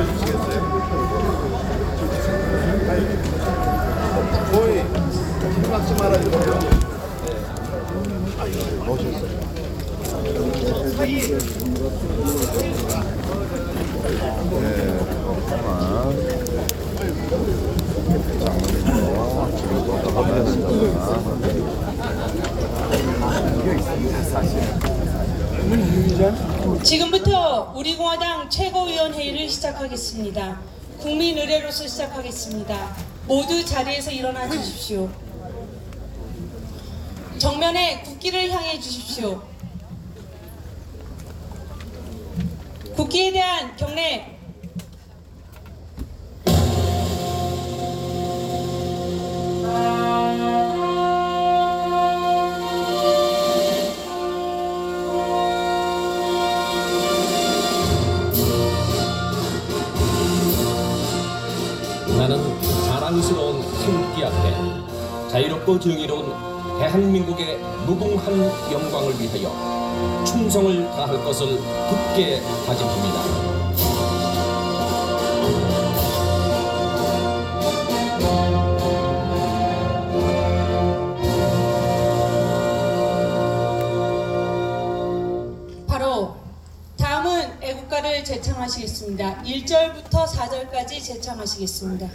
올려주시겠어요? 거의 김박지 말아주세요. 멋있어요. 네, 그렇구나. 장모님도 지금 또 하겠습니다. 지금부터 우리 공화당 최고위원 회의를 시작하겠습니다. 국민 의례로서 시작하겠습니다. 모두 자리에서 일어나 주십시오. 정면에 국기를 향해 주십시오. 국기에 대한 경례. 나는 자랑스러운 태극기 앞에 자유롭고 정의로운 대한민국의 무궁한 영광을 위하여 충성을 다할 것을 굳게 다짐합니다. 바로 다음은 애국가를 제창하시겠습니다. 1절부터 4절까지 제창하시겠습니다.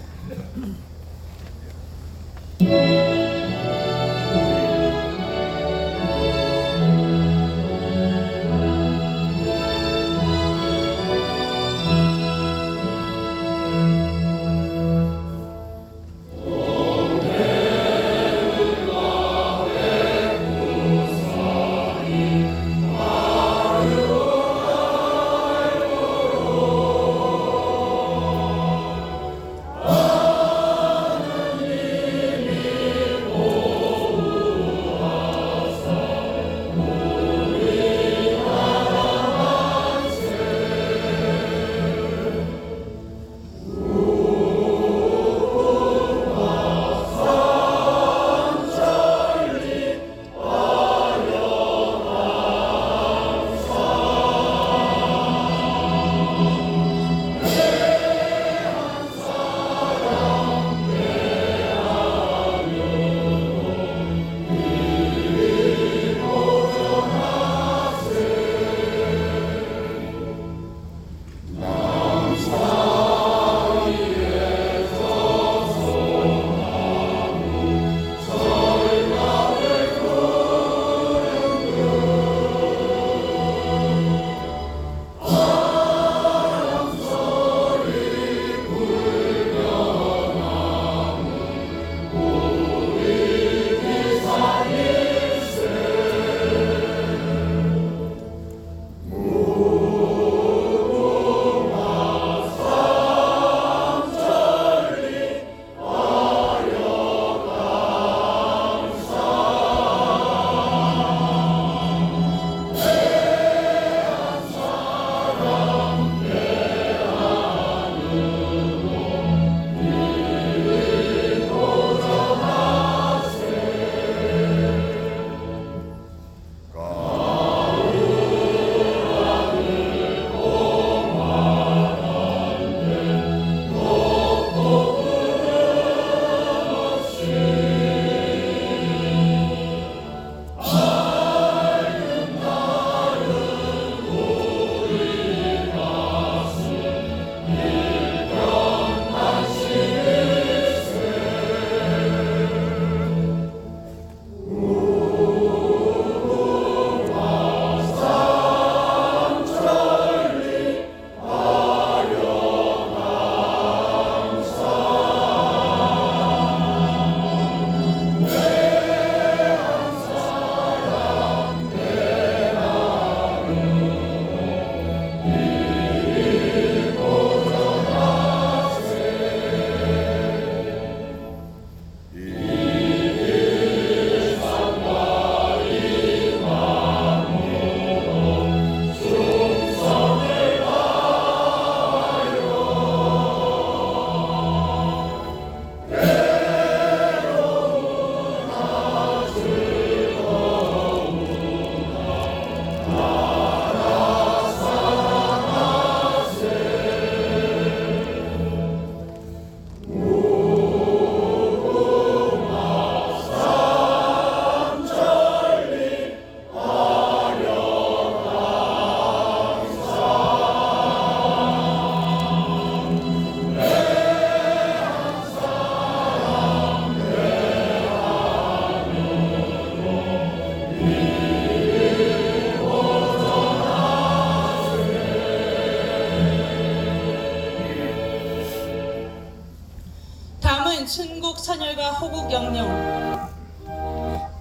이끄는 순국 선열과 호국 영령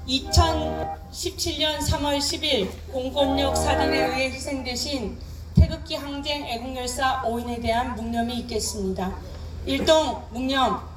2017년 3월 10일 공권력 살인에 의해 희생되신 태극기 항쟁 애국열사 5인에 대한 묵념이 있겠습니다. 일동 묵념.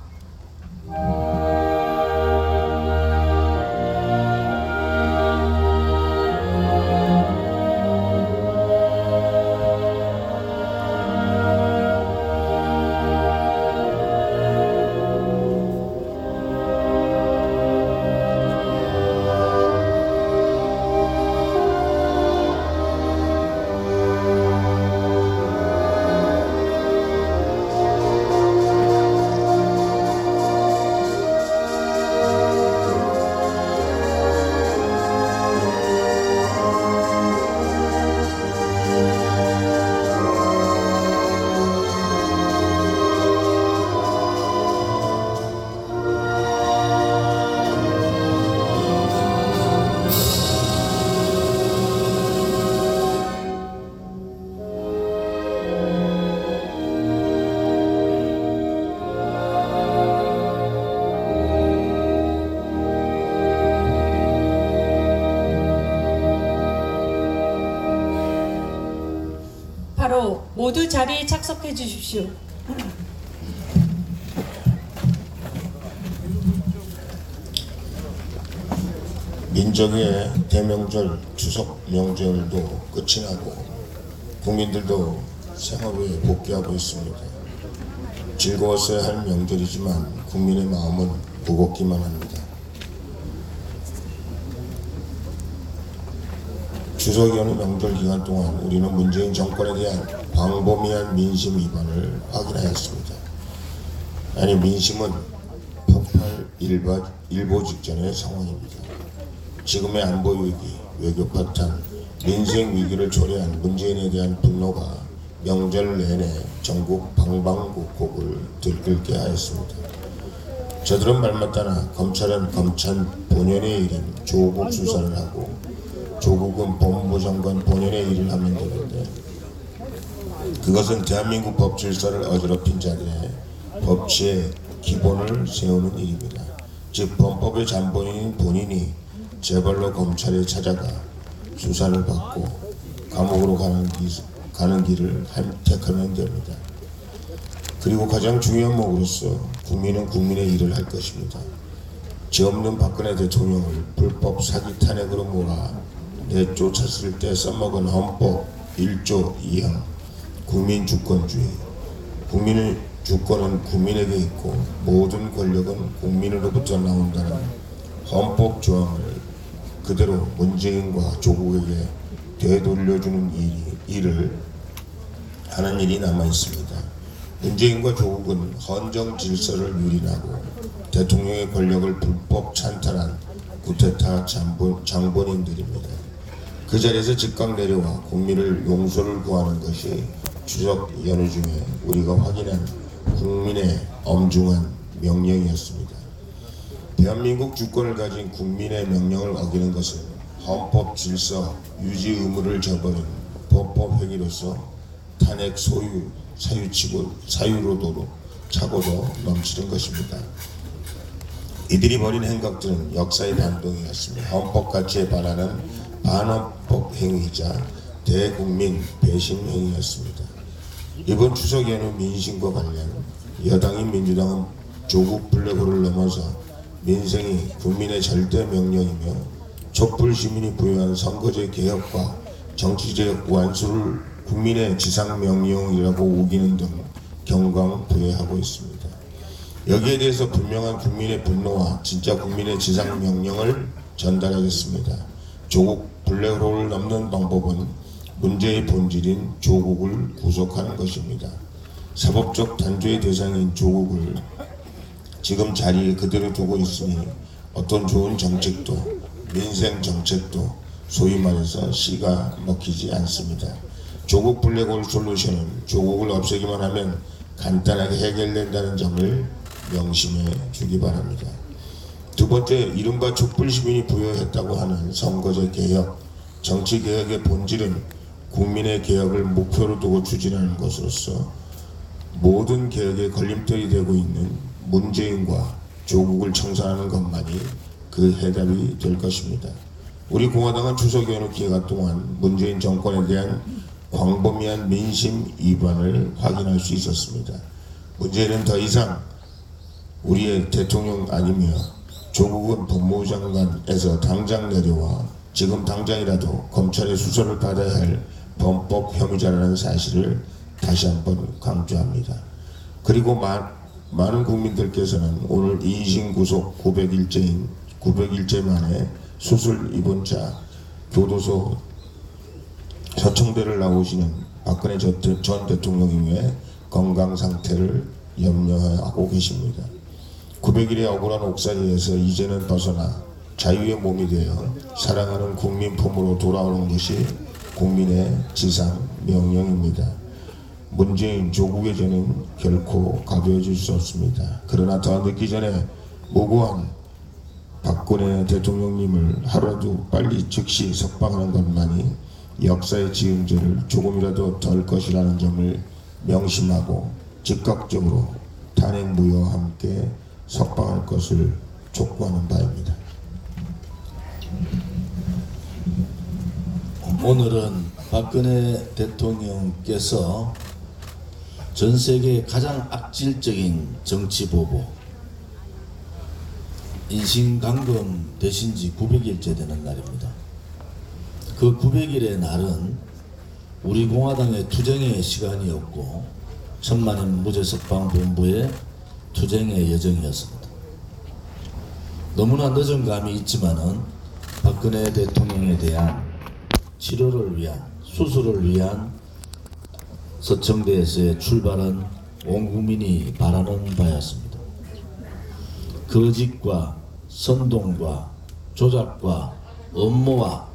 바로 모두 자리에 착석해 주십시오. 민족의 대명절 추석 명절도 끝이 나고 국민들도 생업에 복귀하고 있습니다. 즐거웠어야 할 명절이지만 국민의 마음은 무겁기만 합니다. 추석 연휴 명절 기간 동안 우리는 문재인 정권에 대한 광범위한 민심 위반을 확인하였습니다. 아니, 민심은 폭발 일보 직전의 상황입니다. 지금의 안보 위기, 외교 파탄, 민생 위기를 초래한 문재인에 대한 분노가 명절 내내 전국 방방곡곡을 들끓게 하였습니다. 저들은 말마따나 검찰은 검찰 본연의 일인 조국 수사를 하고 조국은 법무장관 본연의 일을 하면 되는데, 그것은 대한민국 법 질서를 어지럽힌 자리에 법치의 기본을 세우는 일입니다. 즉 범법의 잠본인인 본인이 제발로 검찰에 찾아가 수사를 받고 감옥으로 가는 길을 택하면 됩니다. 그리고 가장 중요한 목으로서 국민은 국민의 일을 할 것입니다. 죄 없는 박근혜 대통령을 불법 사기 탄핵으로 몰아 내쫓았을 때 써먹은 헌법 1조 2항 국민 주권주의, 국민의 주권은 국민에게 있고 모든 권력은 국민으로부터 나온다는 헌법 조항을 그대로 문재인과 조국에게 되돌려주는 일을 하는 일이 남아 있습니다. 문재인과 조국은 헌정 질서를 유린하고 대통령의 권력을 불법 찬탈한 구테타 장본인들입니다. 그 자리에서 즉각 내려와 국민을 용서를 구하는 것이 추석 연휴 중에 우리가 확인한 국민의 엄중한 명령이었습니다. 대한민국 주권을 가진 국민의 명령을 어기는 것은 헌법 질서 유지 의무를 저버린 범법 행위로서 탄핵 사유로도 차고도 넘치는 것입니다. 이들이 벌인 행각들은 역사의 반동이었습니다. 헌법 가치에 반하는 반헌법 행위이자 대국민 배신 행위였습니다. 이번 추석 연휴 민심과 관련 여당인 민주당은 조국 블랙홀을 넘어서 민생이 국민의 절대 명령이며 촛불 시민이 부여한 선거제 개혁과 정치적 완수를 국민의 지상 명령이라고 우기는 등 경광부회하고 있습니다. 여기에 대해서 분명한 국민의 분노와 진짜 국민의 지상 명령을 전달하겠습니다. 조국 블랙홀을 넘는 방법은 문제의 본질인 조국을 구속하는 것입니다. 사법적 단죄의 대상인 조국을 지금 자리에 그대로 두고 있으니 어떤 좋은 정책도 민생 정책도 소위 말해서 씨가 먹히지 않습니다. 조국 블랙홀 솔루션은 조국을 없애기만 하면 간단하게 해결된다는 점을 명심해 주기 바랍니다. 두 번째, 이른바 촛불 시민이 부여했다고 하는 선거제 개혁, 정치 개혁의 본질은 국민의 개혁을 목표로 두고 추진하는 것으로서 모든 개혁의 걸림돌이 되고 있는 문재인과 조국을 청산하는 것만이 그 해답이 될 것입니다. 우리 공화당은 추석 연휴 기간 동안 문재인 정권에 대한 광범위한 민심 위반을 확인할 수 있었습니다. 문재인은 더 이상 우리의 대통령 아니며 조국은 법무부 장관에서 당장 내려와 지금 당장이라도 검찰의 수사를 받아야 할 범법 혐의자라는 사실을 다시 한번 강조합니다. 그리고 많은 국민들께서는 오늘 이심 구속 900일째 만에 수술 입원자 교도소 서청대를 나오시는 박근혜 전 대통령님의 건강 상태를 염려하고 계십니다. 900일의 억울한 옥살이에서 이제는 벗어나 자유의 몸이 되어 사랑하는 국민 품으로 돌아오는 것이 국민의 지상 명령입니다. 문재인 조국의 죄는 결코 가벼워질 수 없습니다. 그러나 더 늦기 전에 무고한 박근혜 대통령님을 하루라도 빨리 즉시 석방하는 것만이 역사의 지은 죄를 조금이라도 덜 것이라는 점을 명심하고 즉각적으로 탄핵무효와 함께 석방할 것을 촉구하는 바입니다. 오늘은 박근혜 대통령께서 전 세계 가장 악질적인 정치 보복, 인신강금 되신 지 900일째 되는 날입니다. 그 900일의 날은 우리 공화당의 투쟁의 시간이었고 천만인 무죄석방본부의 투쟁의 여정이었습니다. 너무나 늦은 감이 있지만은 박근혜 대통령에 대한 치료를 위한, 수술을 위한 서청대에서의 출발은 온 국민이 바라는 바였습니다. 거짓과 선동과 조작과 음모와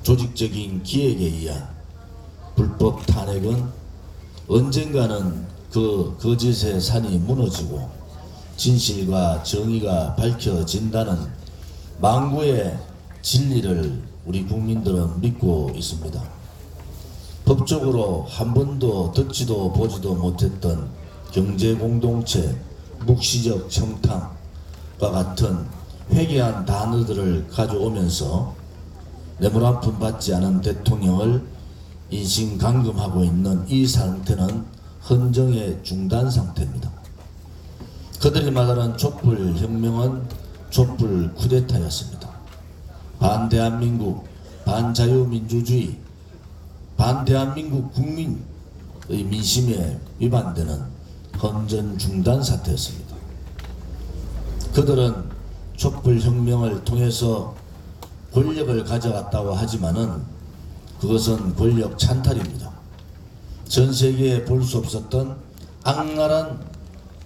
조직적인 기획에 의한 불법 탄핵은 언젠가는 그 거짓의 산이 무너지고 진실과 정의가 밝혀진다는 망구의 진리를 우리 국민들은 믿고 있습니다. 법적으로 한 번도 듣지도 보지도 못했던 경제공동체, 묵시적 청탁과 같은 회개한 단어들을 가져오면서 뇌물 한 푼 받지 않은 대통령을 인신강금하고 있는 이 상태는 헌정의 중단 상태입니다. 그들이 말하는 촛불혁명은 촛불 쿠데타였습니다. 반대한민국, 반자유민주주의, 반대한민국 국민의 민심에 위반되는 헌정 중단 사태였습니다. 그들은 촛불혁명을 통해서 권력을 가져갔다고 하지만은 그것은 권력 찬탈입니다. 전 세계에 볼 수 없었던 악랄한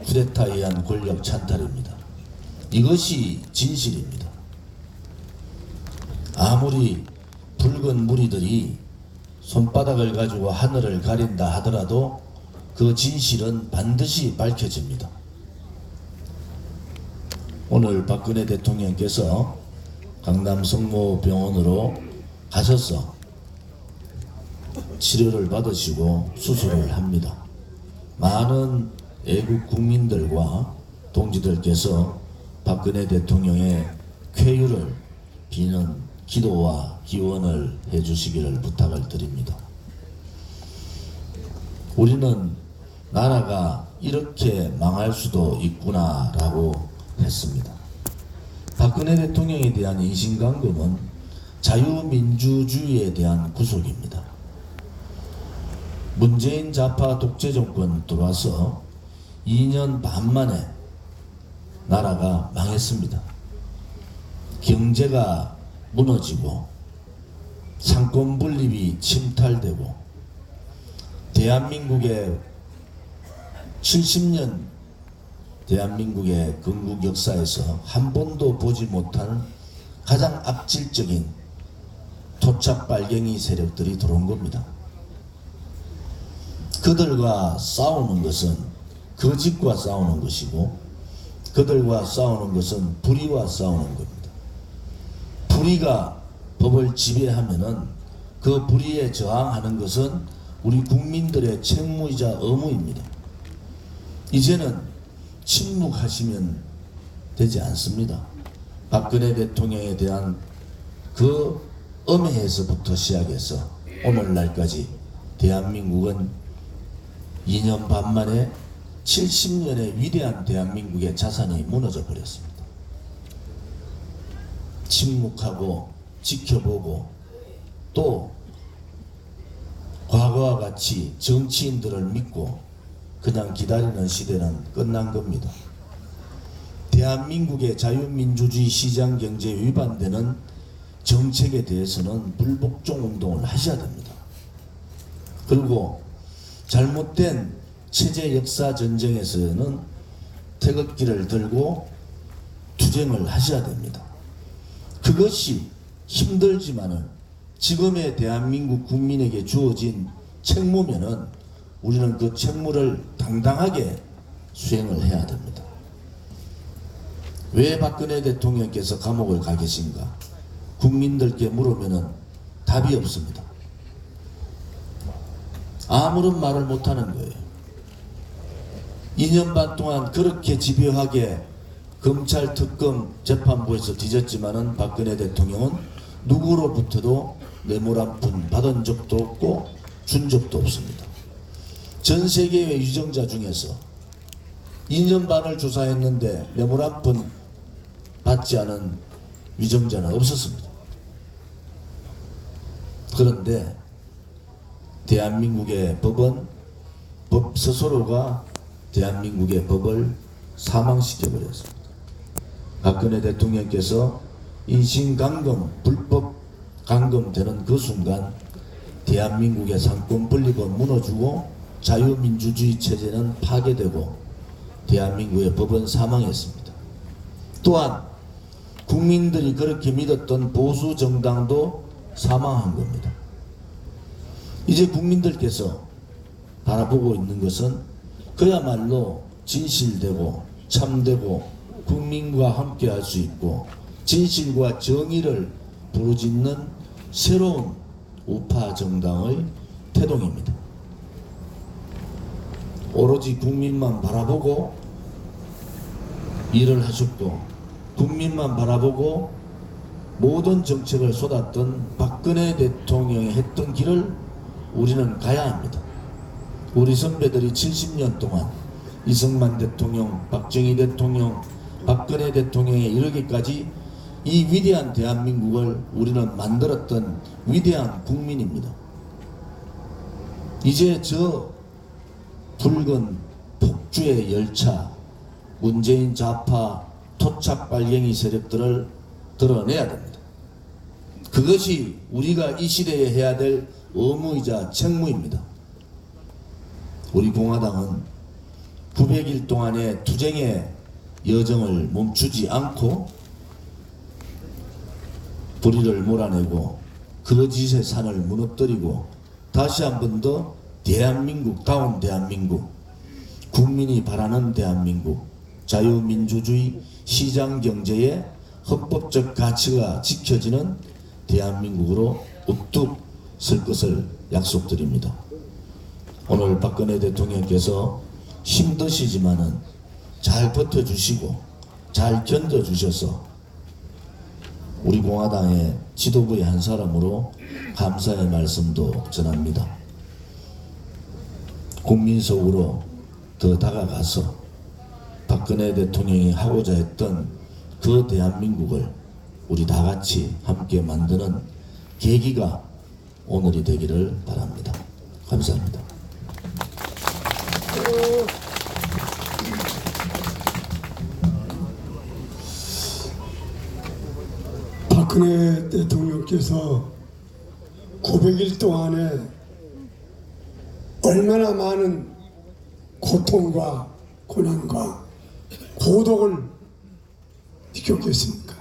쿠데타에 의한 권력 찬탈입니다. 이것이 진실입니다. 아무리 붉은 무리들이 손바닥을 가지고 하늘을 가린다 하더라도 그 진실은 반드시 밝혀집니다. 오늘 박근혜 대통령께서 강남 성모병원으로 가셔서 치료를 받으시고 수술을 합니다. 많은 애국 국민들과 동지들께서 박근혜 대통령의 쾌유를 비는 기도와 기원을 해주시기를 부탁을 드립니다. 우리는 나라가 이렇게 망할 수도 있구나라고 했습니다. 박근혜 대통령에 대한 인신강금은 자유민주주의에 대한 구속입니다. 문재인 좌파 독재 정권 들어와서 2년 반 만에 나라가 망했습니다. 경제가 무너지고 상권 분립이 침탈되고 대한민국의 70년 대한민국의 건국 역사에서 한 번도 보지 못한 가장 악질적인 토착 빨갱이 세력들이 들어온 겁니다. 그들과 싸우는 것은 거짓과 싸우는 것이고 그들과 싸우는 것은 불의와 싸우는 겁니다. 불의가 법을 지배하면은 그 불의에 저항하는 것은 우리 국민들의 책무이자 의무입니다. 이제는 침묵하시면 되지 않습니다. 박근혜 대통령에 대한 그 엄해에서부터 시작해서 오늘날까지 대한민국은 2년 반 만에 70년의 위대한 대한민국의 자산이 무너져 버렸습니다. 침묵하고 지켜보고 또 과거와 같이 정치인들을 믿고 그냥 기다리는 시대는 끝난 겁니다. 대한민국의 자유민주주의 시장경제에 위반되는 정책에 대해서는 불복종 운동을 하셔야 됩니다. 그리고 잘못된 체제 역사 전쟁에서는 태극기를 들고 투쟁을 하셔야 됩니다. 그것이 힘들지만은 지금의 대한민국 국민에게 주어진 책무면은 우리는 그 책무를 당당하게 수행을 해야 됩니다. 왜 박근혜 대통령께서 감옥을 가 계신가? 국민들께 물으면은 답이 없습니다. 아무런 말을 못하는 거예요. 2년 반 동안 그렇게 집요하게 검찰 특검 재판부에서 뒤졌지만은 박근혜 대통령은 누구로부터도 뇌물 한 푼 받은 적도 없고 준 적도 없습니다. 전 세계의 유정자 중에서 2년 반을 조사했는데 뇌물 한 푼 받지 않은 위정자는 없었습니다. 그런데 대한민국의 법은 법 스스로가 대한민국의 법을 사망시켜버렸습니다. 박근혜 대통령께서 인신감금 불법 감금되는 그 순간 대한민국의 상권 분립은 무너지고 자유민주주의 체제는 파괴되고 대한민국의 법은 사망했습니다. 또한 국민들이 그렇게 믿었던 보수 정당도 사망한 겁니다. 이제 국민들께서 바라보고 있는 것은 그야말로 진실되고 참되고 국민과 함께 할 수 있고 진실과 정의를 부르짖는 새로운 우파 정당의 태동입니다. 오로지 국민만 바라보고 일을 하셨고 국민만 바라보고 모든 정책을 쏟았던 박근혜 대통령이 했던 길을 우리는 가야 합니다. 우리 선배들이 70년 동안 이승만 대통령, 박정희 대통령, 박근혜 대통령에 이르기까지 이 위대한 대한민국을 우리는 만들었던 위대한 국민입니다. 이제 저 붉은 폭주의 열차, 문재인 좌파 토착 빨갱이 세력들을 드러내야 됩니다. 그것이 우리가 이 시대에 해야 될 의무이자 책무입니다. 우리 공화당은 900일 동안의 투쟁의 여정을 멈추지 않고 불의를 몰아내고 거짓의 산을 무너뜨리고 다시 한 번 더 대한민국다운 대한민국, 국민이 바라는 대한민국, 자유민주주의 시장경제의 헌법적 가치가 지켜지는 대한민국으로 우뚝 설 것을 약속드립니다. 오늘 박근혜 대통령께서 힘드시지만은 잘 버텨주시고 잘 견뎌주셔서 우리 공화당의 지도부의 한 사람으로 감사의 말씀도 전합니다. 국민 속으로 더 다가가서 박근혜 대통령이 하고자 했던 그 대한민국을 우리 다 같이 함께 만드는 계기가 오늘이 되기를 바랍니다. 감사합니다. 박근혜 대통령께서 900일 동안에 얼마나 많은 고통과 고난과 고독을 느꼈겠습니까?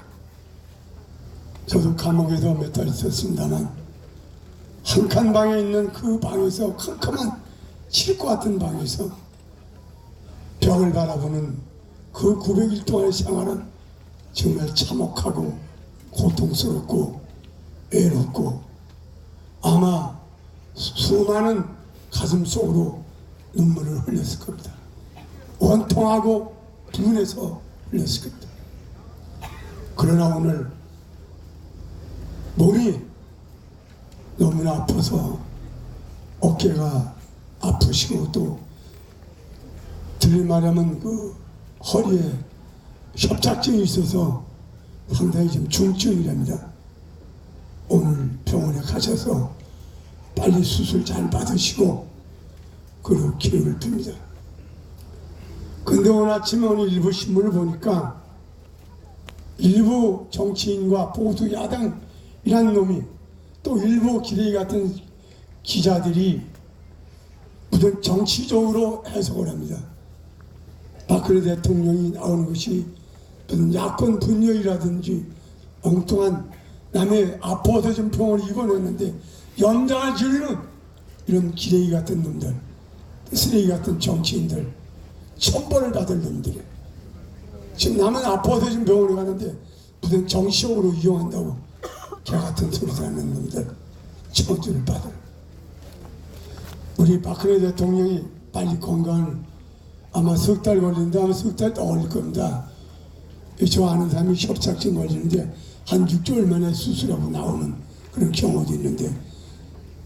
저도 감옥에도 몇 달 있었습니다만 한 칸 방에 있는 그 방에서 컴컴한 칠것 같은 방에서 벽을 바라보는 그 900일 동안의 생활은 정말 참혹하고 고통스럽고 애롭고 아마 수많은 가슴 속으로 눈물을 흘렸을 겁니다. 원통하고 분해서 흘렸을 겁니다. 그러나 오늘 몸이 너무나 아파서 어깨가 아프시고 또 들리 말하면 그 허리에 협착증이 있어서 상당히 좀 중증이랍니다. 오늘 병원에 가셔서 빨리 수술 잘 받으시고 그리고 기운을 빕니다. 근데 오늘 아침에 오늘 일부 신문을 보니까 일부 정치인과 보수 야당이라는 놈이 또 일부 기레기 같은 기자들이 무슨 정치적으로 해석을 합니다. 박근혜 대통령이 나오는 것이 무슨 야권 분열이라든지 엉뚱한 남의 아파서 좀 병원을 입원했는데 연장을 지르는 이런 기레기 같은 놈들, 쓰레기 같은 정치인들, 천벌을 받을 놈들이 지금 남은 아파서 지금 병원에 가는데 무슨 정치적으로 이용한다고 개 같은 소리 하는 놈들 처벌을 받을. 우리 박근혜 대통령이 빨리 건강을 아마 석 달 걸린다 하면 석 달 더 걸릴 겁니다. 저 아는 사람이 협착증 걸리는데 한 6개월 만에 수술하고 나오는 그런 경우도 있는데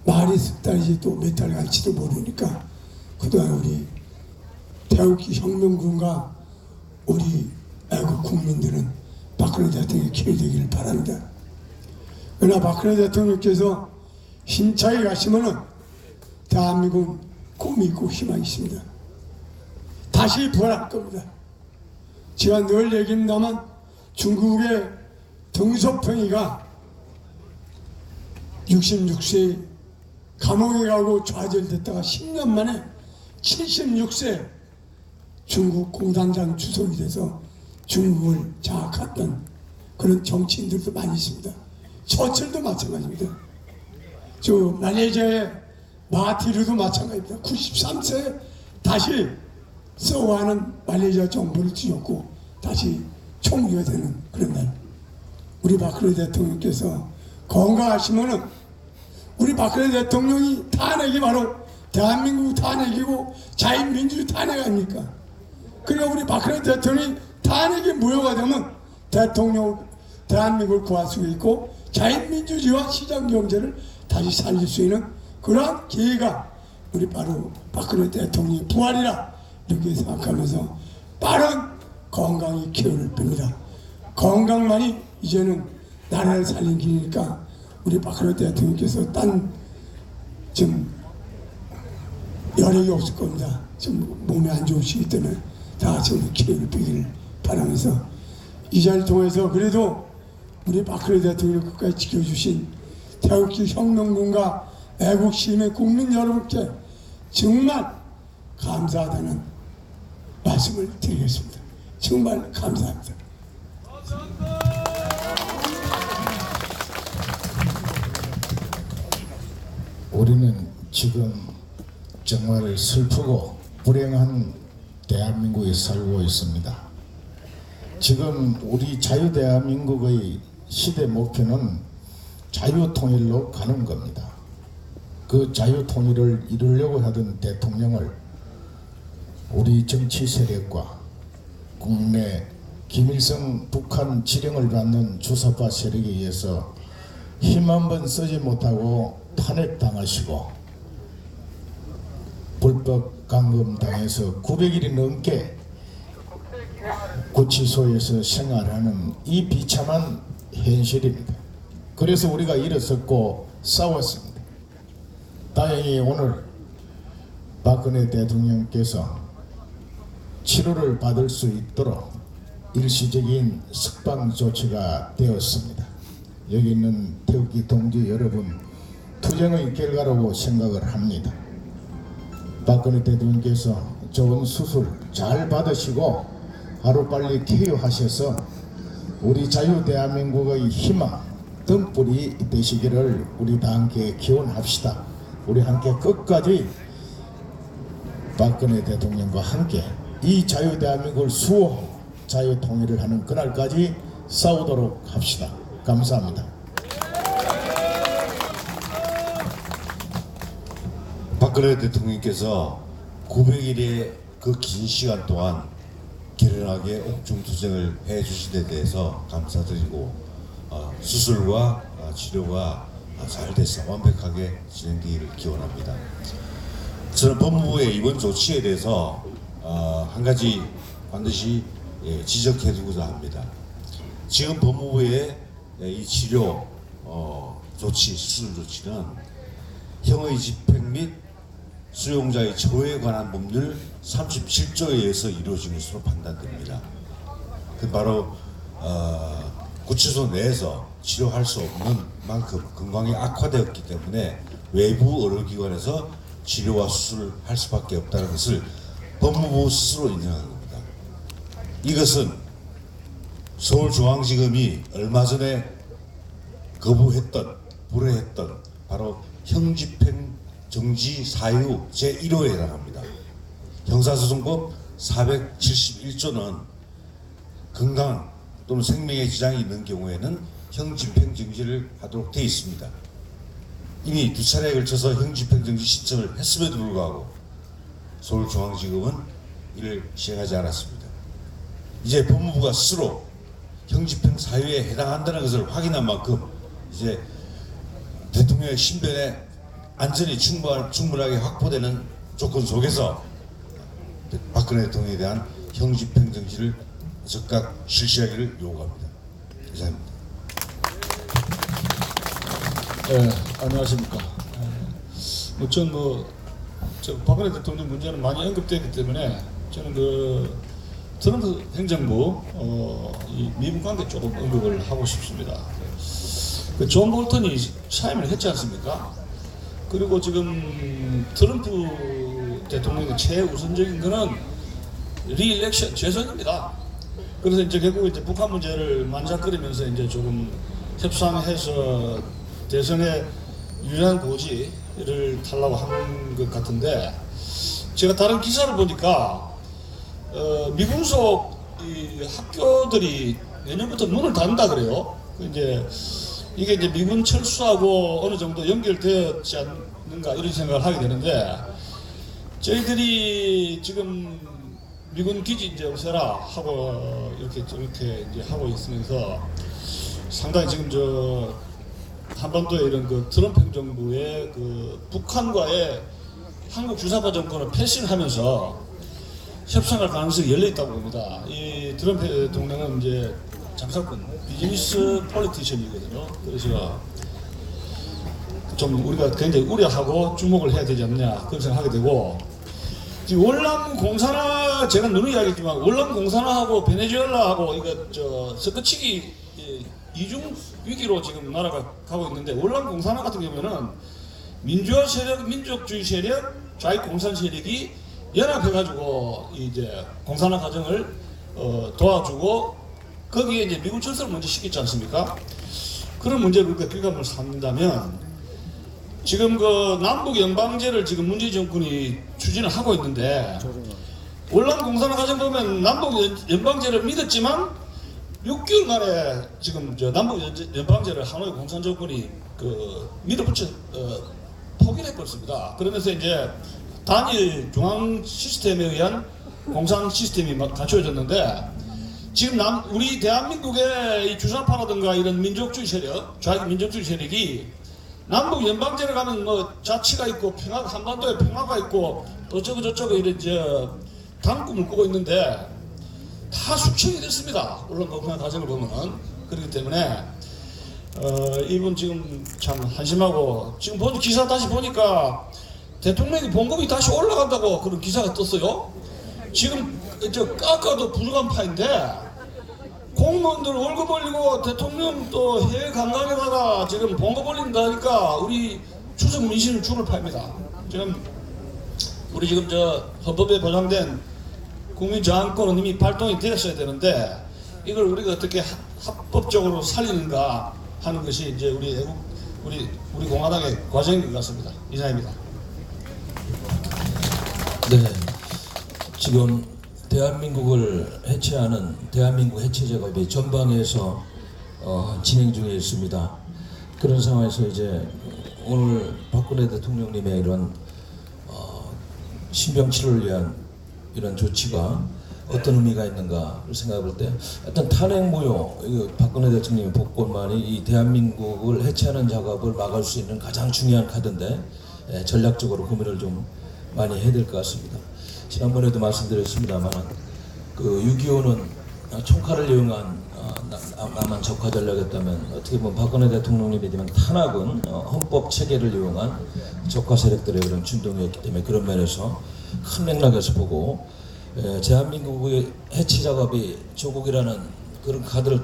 말이 석 달이지 또 몇 달 갈지도 모르니까 그동안 우리 태극기 혁명군과 우리 애국 국민들은 박근혜 대통령의 기회되기를 바랍니다. 그러나 박근혜 대통령께서 힘차게 가시면은 대한민국은 꿈이 있고 희망이 있습니다. 다시 부활할 겁니다. 제가 늘 얘기합니다만 중국의 등소평이가 66세 감옥에 가고 좌절됐다가 10년 만에 76세 중국 공산당 주석이 돼서 중국을 장악했던 그런 정치인들도 많이 있습니다. 처칠도 마찬가지입니다. 저 말레이시아의 마하티르도 마찬가지입니다. 93세에 다시 서구하는 말레이시아 정부를 뒤엎고 다시 총리가 되는 그런 날. 우리 박근혜 대통령께서 건강하시면은 우리 박근혜 대통령이 탄핵이 바로 대한민국 탄핵이고 자유민주주의 탄핵 아닙니까? 그러니까 우리 박근혜 대통령이 탄핵이 무효가 되면 대한민국을 구할 수 있고 자유민주주의와 시장경제를 다시 살릴 수 있는 그러한 기회가 우리 바로 박근혜 대통령의 부활이라 이렇게 생각하면서 빠른 건강의 기운을 뺍니다. 건강만이 이제는 나라를 살린 길이니까 우리 박근혜 대통령께서 딴 좀 여력이 없을 겁니다. 좀 몸이 안 좋으시기 때문에 다 지금 기운을 빼기를 바라면서 이 자리를 통해서 그래도 우리 박근혜 대통령 끝까지 지켜주신 태극기 혁명군과 애국 시민의 국민 여러분께 정말 감사하다는 말씀을 드리겠습니다. 정말 감사합니다. 우리는 지금 정말 슬프고 불행한 대한민국에 살고 있습니다. 지금 우리 자유대한민국의 시대 목표는 자유통일로 가는 겁니다. 그 자유통일을 이루려고 하던 대통령을 우리 정치 세력과 국내 김일성 북한 지령을 받는 주사파 세력에 의해서 힘 한 번 쓰지 못하고 탄핵당하시고 불법 감금당해서 900일이 넘게 구치소에서 생활하는 이 비참한 현실입니다. 그래서 우리가 일어섰고 싸웠습니다. 다행히 오늘 박근혜 대통령께서 치료를 받을 수 있도록 일시적인 석방 조치가 되었습니다. 여기 있는 태극기 동지 여러분, 투쟁의 결과라고 생각을 합니다. 박근혜 대통령께서 좋은 수술 잘 받으시고 하루빨리 쾌유하셔서 우리 자유대한민국의 희망 등불이 되시기를 우리 다 함께 기원합시다. 우리 함께 끝까지 박근혜 대통령과 함께 이 자유대한민국을 수호하고 자유통일을 하는 그날까지 싸우도록 합시다. 감사합니다. 박근혜 대통령께서 900일의 그 긴 시간 동안 결연하게 옥중투쟁을 해주신 데 대해서 감사드리고 수술과 치료가 잘 돼서 완벽하게 진행되기를 기원합니다. 저는 법무부의 이번 조치에 대해서 한 가지 반드시 지적해 두고자 합니다. 지금 법무부의 이 치료 조치, 수술 조치는 형의 집행 및 수용자의 처우에 관한 법률 37조에 의해서 이루어진 것으로 판단됩니다. 그 바로 구치소 내에서 치료할 수 없는 만큼 건강이 악화되었기 때문에 외부 의료기관에서 치료와 수술을 할 수밖에 없다는 것을 법무부 스스로 인정한 겁니다. 이것은 서울중앙지검이 얼마 전에 거부했던, 불허했던 바로 형집행 정지 사유 제1호에 해당합니다. 형사소송법 471조는 건강 또는 생명에 지장이 있는 경우에는 형집행 정지를 하도록 되어 있습니다. 이미 2차례에 걸쳐서 형집행 정지 신청을 했음에도 불구하고 서울중앙지검은 이를 시행하지 않았습니다. 이제 법무부가 스스로 형집행 사유에 해당한다는 것을 확인한 만큼 이제 대통령의 신변에 안전이 충분하게 확보되는 조건 속에서 박근혜 대통령에 대한 형집행 정지를 즉각 실시하기를 요구합니다. 이상입니다. 네, 안녕하십니까. 저 박근혜 대통령 문제는 많이 언급되기 때문에 저는 그 트럼프 행정부 이 미국 관계 조금 언급을 하고 싶습니다. 그 존 볼턴이 사임을 했지 않습니까? 그리고 지금 트럼프 대통령의 최우선적인 거는 리일렉션 재선입니다. 그래서 이제 결국 이제 북한 문제를 만작거리면서 이제 조금 협상해서 대선에 유리한 고지를 타려고 한 것 같은데, 제가 다른 기사를 보니까 미군속 이 학교들이 내년부터 문을 닫는다 그래요. 이게 이제 미군 철수하고 어느 정도 연결되었지 않는가 이런 생각을 하게 되는데, 저희들이 지금 미군 기지 이제 없애라 하고 이렇게 이제 하고 있으면서 상당히 지금 저 한반도의 이런 그 트럼프 행정부의 그 북한과의 한국 주사파 정권을 패싱하면서 협상할 가능성이 열려 있다고 봅니다. 이 트럼프 대통령은 이제 장사꾼, 비즈니스 폴리티션이거든요. 그래서 좀 우리가 굉장히 우려하고 주목을 해야 되지 않냐 그런 생각하게 되고, 지금 월남 공산화 제가 누누이 이야기했지만 월남 공산화하고 베네수엘라하고 이거 저 섞어치기 이중 위기로 지금 나라가 가고 있는데, 월남 공산화 같은 경우에는 민주화 세력, 민족주의 세력, 좌익 공산 세력이 연합해가지고 이제 공산화 과정을 도와주고 거기에 이제 미군 철수를 먼저 시켰지 않습니까? 그런 문제를 우리가 귀감을 삼는다면, 지금 그 남북 연방제를 지금 문재인 정권이 추진을 하고 있는데, 월남 공산화 과정 보면 남북 연방제를 믿었지만 6개월 만에 지금 저 남북 연방제를 하노이 공산 정권이 그 밀어붙여 포기를 해버렸습니다. 그러면서 이제 단일 중앙 시스템에 의한 공산 시스템이 막 갖춰졌는데, 지금 우리 대한민국의 이 주사파라든가 이런 민족주의 세력, 좌익 민족주의 세력이 남북 연방제를 가면 뭐 자치가 있고 한반도에 평화가 있고 어쩌고 저쩌고 이런 단꿈을 꾸고 있는데 다 숙청이 됐습니다. 물론 그 과정을 보면은. 그렇기 때문에 이분 지금 참 한심하고, 지금 기사 다시 보니까 대통령이 봉급이 다시 올라간다고 그런 기사가 떴어요. 지금 깎아도 부족한 파인데 공무원들 월급 올리고 대통령 또 해외 관광에다가 지금 봉급 올린다니까 우리 추석 민심을 줄을 팝니다. 지금 우리 지금 저 헌법에 보장된 국민 저항권은 이미 발동이 되었어야 되는데, 이걸 우리가 어떻게 합법적으로 살리는가 하는 것이 이제 우리 공화당의 과정인 것 같습니다. 이상입니다. 네, 지금 대한민국을 해체하는 대한민국 해체 작업이 전방에서 진행 중에 있습니다. 그런 상황에서 이제 오늘 박근혜 대통령님의 이런 신병 치료를 위한 이런 조치가 어떤 의미가 있는가를 생각해볼 때 어떤 탄핵 모욕, 이거 박근혜 대통령의 복권만이 이 대한민국을 해체하는 작업을 막을 수 있는 가장 중요한 카드인데 전략적으로 고민을 좀 많이 해야 될 것 같습니다. 지난번에도 말씀드렸습니다만 그 6.25는 총칼을 이용한 남한 적화 전략이었다면 어떻게 보면 박근혜 대통령님에 대한 탄압은 헌법 체계를 이용한 적화 세력들의 그런 준동이었기 때문에 그런 면에서 큰 맥락에서 보고 대한민국의 해체 작업이 조국이라는 그런 카드를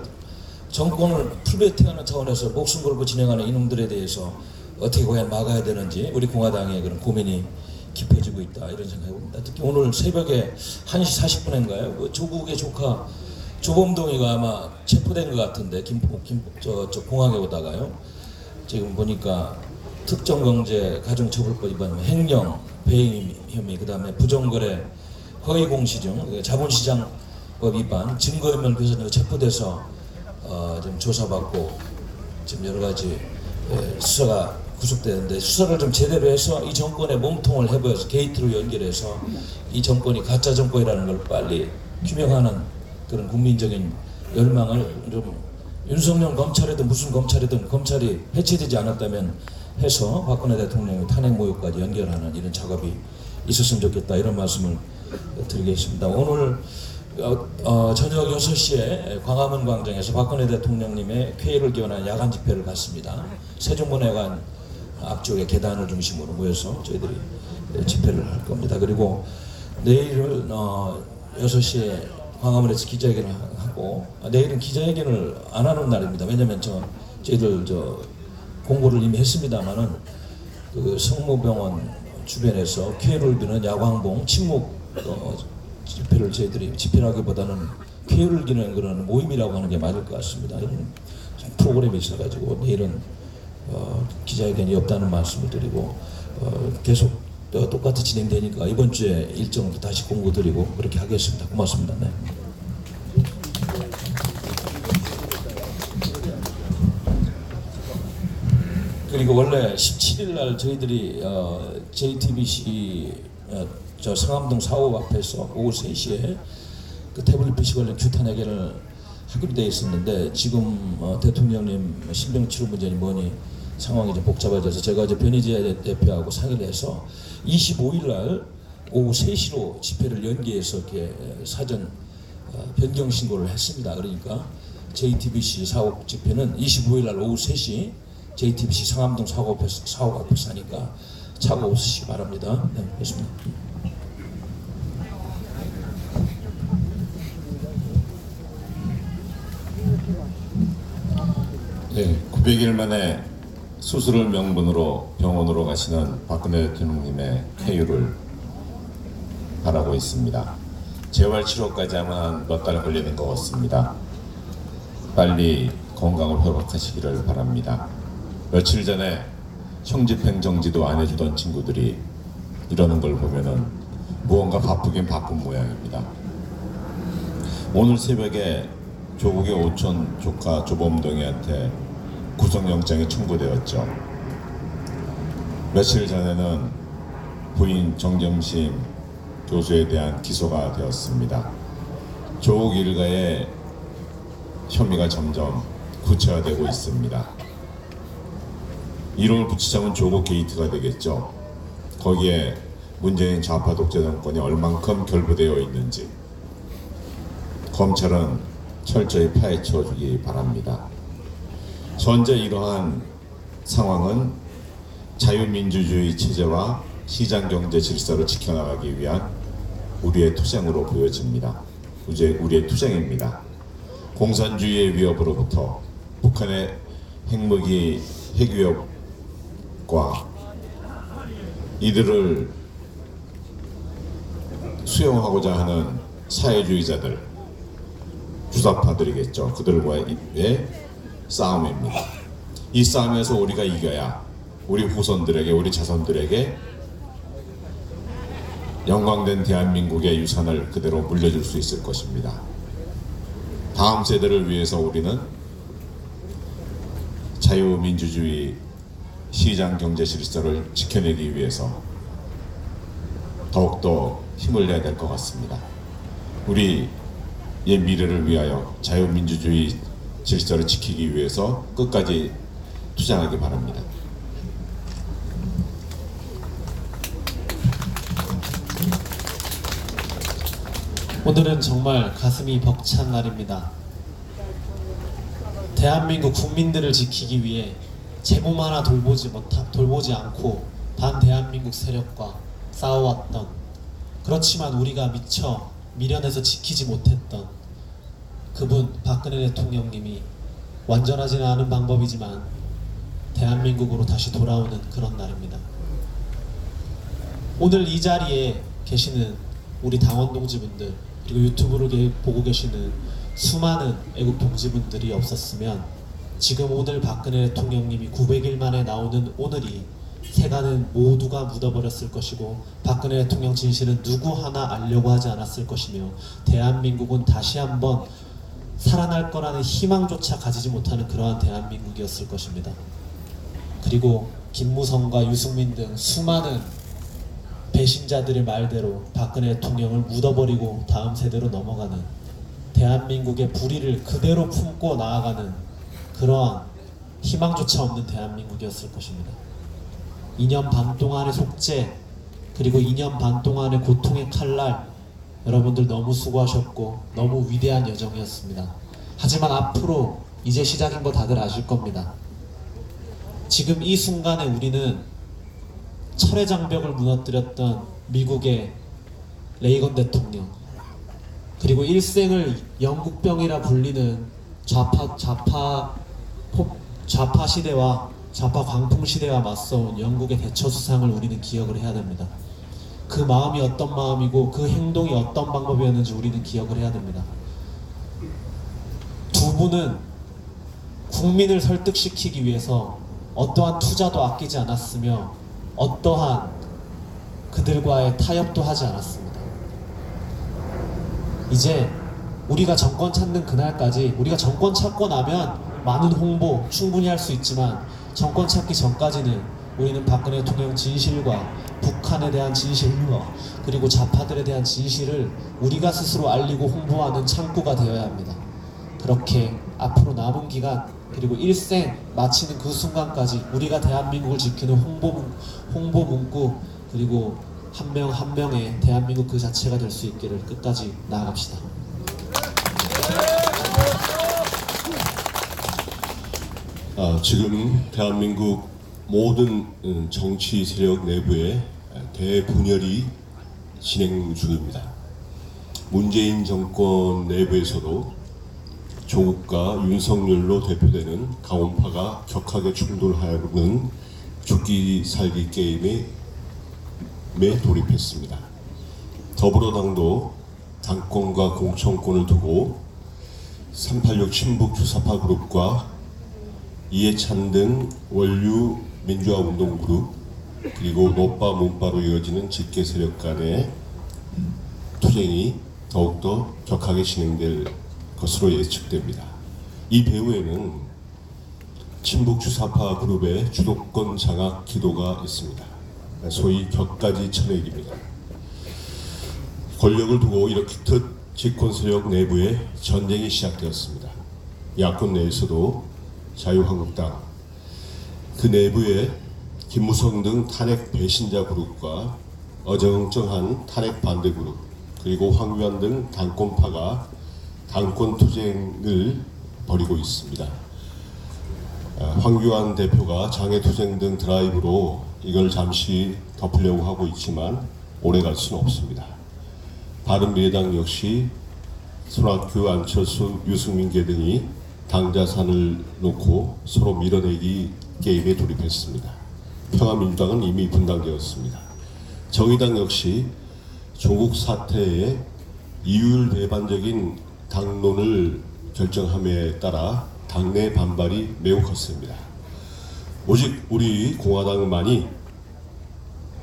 정권을 풀베팅하는 차원에서 목숨 걸고 진행하는 이놈들에 대해서 어떻게 과연 막아야 되는지 우리 공화당의 그런 고민이 깊어지고 있다 이런 생각이 듭니다. 특히 오늘 새벽에 1시 40분인가요? 그 조국의 조카 조범동이가 아마 체포된 것 같은데 저 공항에 오다가요. 지금 보니까 특정경제 가중처벌법 위반, 횡령, 배임 혐의, 그 다음에 부정거래, 허위공시중, 자본시장법 위반, 증거인멸 교사로 체포돼서 좀 조사받고 지금 여러 가지 수사가 구속되는데 수사를 좀 제대로 해서 이 정권의 몸통을 해보여서 게이트로 연결해서 이 정권이 가짜 정권이라는 걸 빨리 규명하는 그런 국민적인 열망을 좀 윤석열 검찰이든 무슨 검찰이든 검찰이 해체되지 않았다면 해서 박근혜 대통령의 탄핵 모욕까지 연결하는 이런 작업이 있었으면 좋겠다 이런 말씀을 드리겠습니다. 오늘 저녁 6시에 광화문 광장에서 박근혜 대통령님의 쾌의를 기원한 야간 집회를 갖습니다. 세종문화관 앞쪽에 계단을 중심으로 모여서 저희들이 집회를 할 겁니다. 그리고 내일은 6시에 광화문에서 기자회견을 하고 내일은 기자회견을 안 하는 날입니다. 왜냐면 저희들 공고를 이미 했습니다만은 그 성모병원 주변에서 쾌유를 비는 야광봉 침묵 집회를 저희들이 집회라기보다는 쾌유를 기는 그런 모임이라고 하는 게 맞을 것 같습니다. 이런 프로그램이 있어가지고 내일은 기자회견이 없다는 말씀을 드리고 계속 똑같이 진행되니까 이번 주에 일정도 다시 공고드리고 그렇게 하겠습니다. 고맙습니다. 네. 그리고 원래 17일 날 저희들이 JTBC 상암동 4호 앞에서 오후 3시에 그 태블릿 PC 관련 규탄 회견을 하기로 되어 있었는데 지금 대통령님 신병치료 문제니 뭐니 상황이 좀 복잡해져서 제가 이제 변희재 대표하고 상의를 해서 25일 날 오후 3시로 집회를 연기해서 이렇게 사전 변경 신고를 했습니다. 그러니까 JTBC 4호 집회는 25일 날 오후 3시 JTBC 상암동 4호 앞에서 하니까 차고 오시기 바랍니다. 네, 그렇습니다. 네, 900일 만에 수술을 명분으로 병원으로 가시는 박근혜 대통령님의 쾌유를 바라고 있습니다. 재활 치료까지 하면 한 몇 달 걸리는 것 같습니다. 빨리 건강을 회복하시기를 바랍니다. 며칠 전에 형집행 정지도 안 해주던 친구들이 이러는 걸 보면은 무언가 바쁘긴 바쁜 모양입니다. 오늘 새벽에 조국의 오촌 조카 조범동이한테 구속영장이 청구되었죠. 며칠 전에는 부인 정경심 교수에 대한 기소가 되었습니다. 조국 일가의 혐의가 점점 구체화되고 있습니다. 이름을 붙이자면 조국 게이트가 되겠죠. 거기에 문재인 좌파 독재 정권이 얼만큼 결부되어 있는지 검찰은 철저히 파헤쳐 주기 바랍니다. 현재 이러한 상황은 자유민주주의 체제와 시장경제 질서를 지켜나가기 위한 우리의 투쟁으로 보여집니다. 우리의 투쟁입니다. 공산주의의 위협으로부터 북한의 핵무기 핵위협과 이들을 수용하고자 하는 사회주의자들, 주사파들이겠죠. 그들과의 싸움입니다. 이 싸움에서 우리가 이겨야 우리 후손들에게, 우리 자손들에게 영광된 대한민국의 유산을 그대로 물려줄 수 있을 것입니다. 다음 세대를 위해서 우리는 자유민주주의 시장 경제 질서를 지켜내기 위해서 더욱더 힘을 내야 될 것 같습니다. 우리의 미래를 위하여 자유민주주의 질서를 지키기 위해서 끝까지 투쟁하기 바랍니다. 오늘은 정말 가슴이 벅찬 날입니다. 대한민국 국민들을 지키기 위해 제몸 하나 돌보지 않고 반대한민국 세력과 싸워왔던, 그렇지만 우리가 미처 미련해서 지키지 못했던 그분 박근혜 대통령님이 완전하지는 않은 방법이지만 대한민국으로 다시 돌아오는 그런 날입니다. 오늘 이 자리에 계시는 우리 당원 동지분들, 그리고 유튜브를 보고 계시는 수많은 애국 동지분들이 없었으면 지금 오늘 박근혜 대통령님이 900일 만에 나오는 오늘이 세간은 모두가 묻어버렸을 것이고, 박근혜 대통령 진실은 누구 하나 알려고 하지 않았을 것이며, 대한민국은 다시 한번 살아날 거라는 희망조차 가지지 못하는 그러한 대한민국이었을 것입니다. 그리고 김무성과 유승민 등 수많은 배신자들의 말대로 박근혜 대통령을 묻어버리고 다음 세대로 넘어가는, 대한민국의 불의를 그대로 품고 나아가는 그러한 희망조차 없는 대한민국이었을 것입니다. 2년 반 동안의 속죄, 그리고 2년 반 동안의 고통의 칼날, 여러분들 너무 수고하셨고 너무 위대한 여정이었습니다. 하지만 앞으로 이제 시작인 거 다들 아실 겁니다. 지금 이 순간에 우리는 철의 장벽을 무너뜨렸던 미국의 레이건 대통령, 그리고 일생을 영국병이라 불리는 좌파 시대와 좌파 광풍 시대와 맞서온 영국의 대처수상을 우리는 기억을 해야 됩니다. 그 마음이 어떤 마음이고 그 행동이 어떤 방법이었는지 우리는 기억을 해야 됩니다. 두 분은 국민을 설득시키기 위해서 어떠한 투자도 아끼지 않았으며 어떠한 그들과의 타협도 하지 않았습니다. 이제 우리가 정권 찾는 그날까지, 우리가 정권 찾고 나면 많은 홍보 충분히 할 수 있지만 정권 찾기 전까지는 우리는 박근혜 대통령 진실과 북한에 대한 진실과 그리고 좌파들에 대한 진실을 우리가 스스로 알리고 홍보하는 창구가 되어야 합니다. 그렇게 앞으로 남은 기간, 그리고 일생 마치는 그 순간까지 우리가 대한민국을 지키는 홍보 문구, 그리고 한 명 한 명의 대한민국 그 자체가 될 수 있기를 끝까지 나아갑시다. 지금 대한민국 모든 정치 세력 내부에 대분열이 진행 중입니다. 문재인 정권 내부에서도 조국과 윤석열로 대표되는 강원파가 격하게 충돌하는 죽기 살기 게임에 돌입했습니다. 더불어당도 당권과 공천권을 두고 386 친북 주사파 그룹과 이해찬 등 원류 민주화 운동 그룹, 그리고 노빠 문바로 이어지는 직계 세력 간의 투쟁이 더욱더 격하게 진행될 것으로 예측됩니다. 이 배후에는 친북 주사파 그룹의 주도권 장악 기도가 있습니다. 소위 격가지 천액입니다. 권력을 두고 이렇듯 집권 세력 내부에 전쟁이 시작되었습니다. 야권 내에서도 자유한국당, 그 내부에 김무성 등 탄핵 배신자 그룹과 어정쩡한 탄핵 반대 그룹, 그리고 황교안 등 당권파가 당권 투쟁을 벌이고 있습니다. 황교안 대표가 장외투쟁 등 드라이브로 이걸 잠시 덮으려고 하고 있지만 오래 갈 수는 없습니다. 바른미래당 역시 손학규, 안철수, 유승민계 등이 당자산을 놓고 서로 밀어내기 게임에 돌입했습니다. 평화민주당은 이미 분당되었습니다. 정의당 역시 조국 사태에 이율 배반적인 당론을 결정함에 따라 당내 반발이 매우 컸습니다. 오직 우리 공화당만이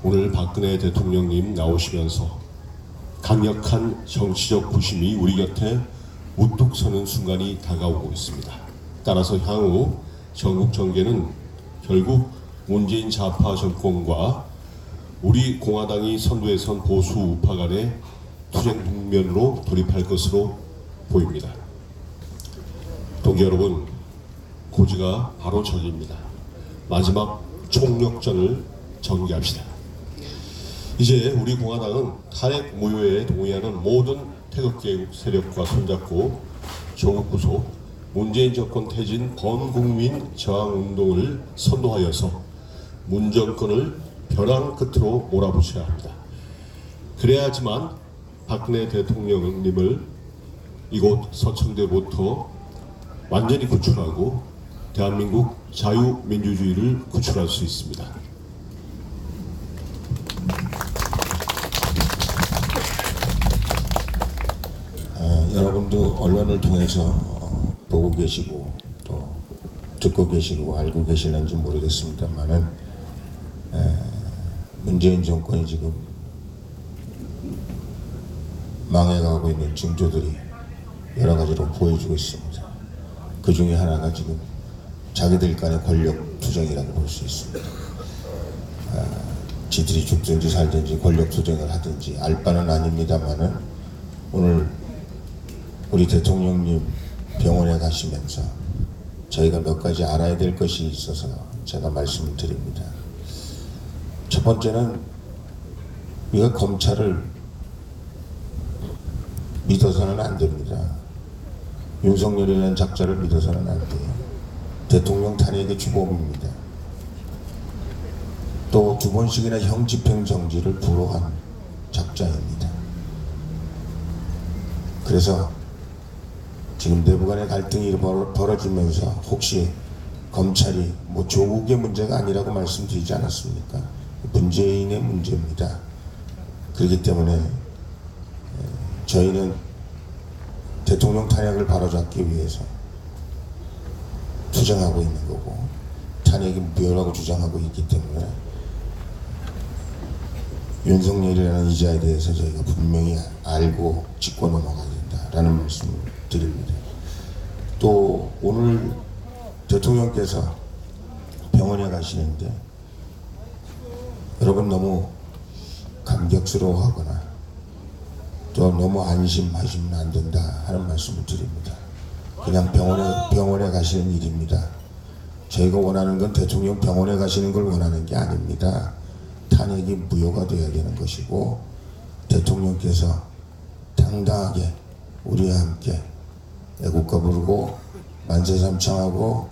오늘 박근혜 대통령님 나오시면서 강력한 정치적 부심이 우리 곁에 우뚝 서는 순간이 다가오고 있습니다. 따라서 향후 전국 정계는 결국 문재인 좌파 정권과 우리 공화당이 선두에 선 보수 우파 간의 투쟁 국면으로 돌입할 것으로 보입니다. 동지 여러분, 고지가 바로 저기입니다. 마지막 총력전을 전개합시다. 이제 우리 공화당은 탄핵 무효에 동의하는 모든 태극기 세력과 손잡고 조국 구속, 문재인 정권 퇴진 범국민 저항운동을 선도하여서 문 정권을 벼랑 끝으로 몰아붙여야 합니다. 그래야지만 박근혜 대통령님을 이곳 서청대로부터 완전히 구출하고 대한민국 자유민주주의를 구출할 수 있습니다. 여러분도 언론을 통해서 보고 계시고 또 듣고 계시고 알고 계시는지 모르겠습니다만은 문재인 정권이 지금 망해가고 있는 징조들이 여러 가지로 보여주고 있습니다. 그 중에 하나가 지금 자기들 간의 권력 투쟁이라고 볼 수 있습니다. 지들이 죽든지 살든지 권력 투쟁을 하든지 알 바는 아닙니다만은 오늘 우리 대통령님 병원에 가시면서 저희가 몇 가지 알아야 될 것이 있어서 제가 말씀을 드립니다. 첫 번째는 우리가 검찰을 믿어서는 안 됩니다. 윤석열이라는 작자를 믿어서는 안 돼요. 대통령 탄핵의 주범입니다. 또 두 번씩이나 형집행 정지를 불허한 작자입니다. 그래서 지금 내부 간의 갈등이 벌어지면서 혹시 검찰이 뭐 조국의 문제가 아니라고 말씀드리지 않았습니까? 문재인의 문제입니다. 그렇기 때문에 저희는 대통령 탄핵을 바로잡기 위해서 투쟁하고 있는 거고 탄핵이 무효라고 주장하고 있기 때문에 윤석열이라는 이자에 대해서 저희가 분명히 알고 짚고 넘어가야 된다라는 말씀을 드립니다. 또 오늘 대통령께서 병원에 가시는데 여러분 너무 감격스러워하거나 또 너무 안심하시면 안 된다 하는 말씀을 드립니다. 그냥 병원에 가시는 일입니다. 저희가 원하는 건 대통령 병원에 가시는 걸 원하는 게 아닙니다. 탄핵이 무효가 되어야 되는 것이고 대통령께서 당당하게 우리와 함께 애국가 부르고 만세삼창하고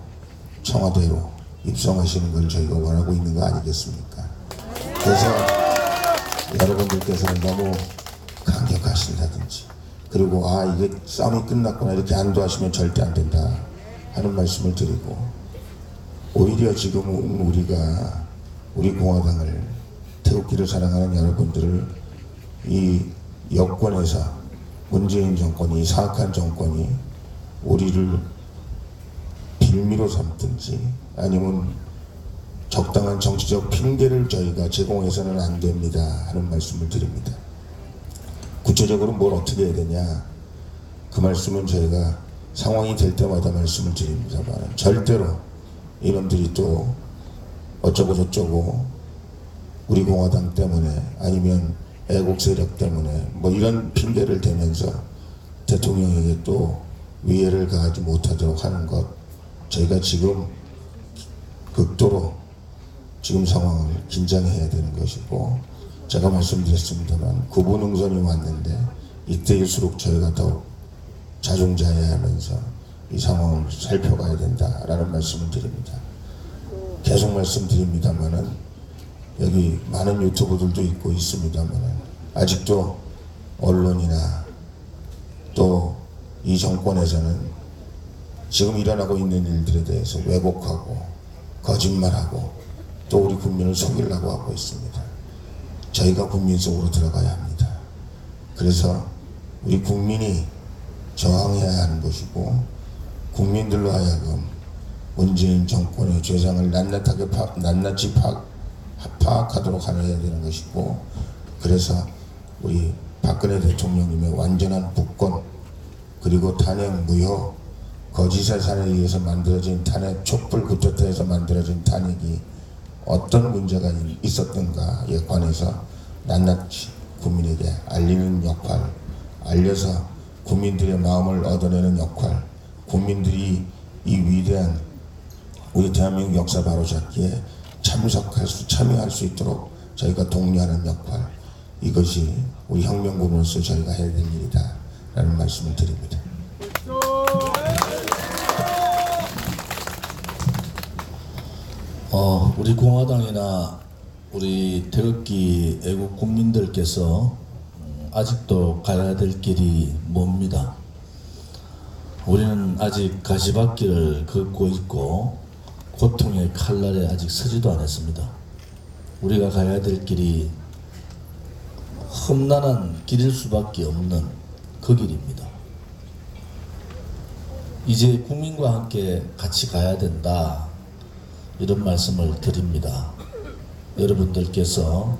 청와대로 입성하시는 걸 저희가 원하고 있는 거 아니겠습니까? 그래서 여러분들께서는 너무 감격하신다든지 그리고 이게 싸움이 끝났구나 이렇게 안도하시면 절대 안 된다 하는 말씀을 드리고 오히려 지금 우리가 우리 공화당을 태극기를 사랑하는 여러분들을 이 여권에서 문재인 정권이 사악한 정권이 우리를 빌미로 삼든지 아니면 적당한 정치적 핑계를 저희가 제공해서는 안 됩니다 하는 말씀을 드립니다. 구체적으로 뭘 어떻게 해야 되냐 그 말씀은 저희가 상황이 될 때마다 말씀을 드립니다만 절대로 이놈들이 또 어쩌고 저쩌고 우리 공화당 때문에 아니면 애국 세력 때문에 뭐 이런 핑계를 대면서 대통령에게 또 위해를 가하지 못하도록 하는 것 저희가 지금 극도로 지금 상황을 긴장해야 되는 것이고 제가 말씀드렸습니다만 구분응선이 왔는데 이때일수록 저희가 더 자중자애하면서 이 상황을 살펴가야 된다라는 말씀을 드립니다. 계속 말씀드립니다만은 여기 많은 유튜브들도 있고 있습니다만은 아직도 언론이나 또 이 정권에서는 지금 일어나고 있는 일들에 대해서 왜곡하고 거짓말하고 또 우리 국민을 속이려고 하고 있습니다. 저희가 국민 속으로 들어가야 합니다. 그래서 우리 국민이 저항해야 하는 것이고 국민들로 하여금 문재인 정권의 죄상을 낱낱이 파악하도록 해야 되는 것이고 그래서 우리 박근혜 대통령님의 완전한 복권 그리고 탄핵 무효 거짓의 산에 의해서 만들어진 탄핵 촛불 구태타에서 만들어진 탄핵이 어떤 문제가 있었던가에 관해서 낱낱이 국민에게 알리는 역할, 알려서 국민들의 마음을 얻어내는 역할, 국민들이 이 위대한 우리 대한민국 역사 바로잡기에 참여할 수 있도록 저희가 독려하는 역할, 이것이 우리 혁명군으로서 저희가 해야 될 일이다 라는 말씀을 드립니다. 우리 공화당이나 우리 태극기 애국 국민들께서 아직도 가야 될 길이 멉니다. 우리는 아직 가시밭길을 걷고 있고 고통의 칼날에 아직 서지도 않았습니다. 우리가 가야 될 길이 험난한 길일 수밖에 없는 그 길입니다. 이제 국민과 함께 같이 가야 된다, 이런 말씀을 드립니다. 여러분들께서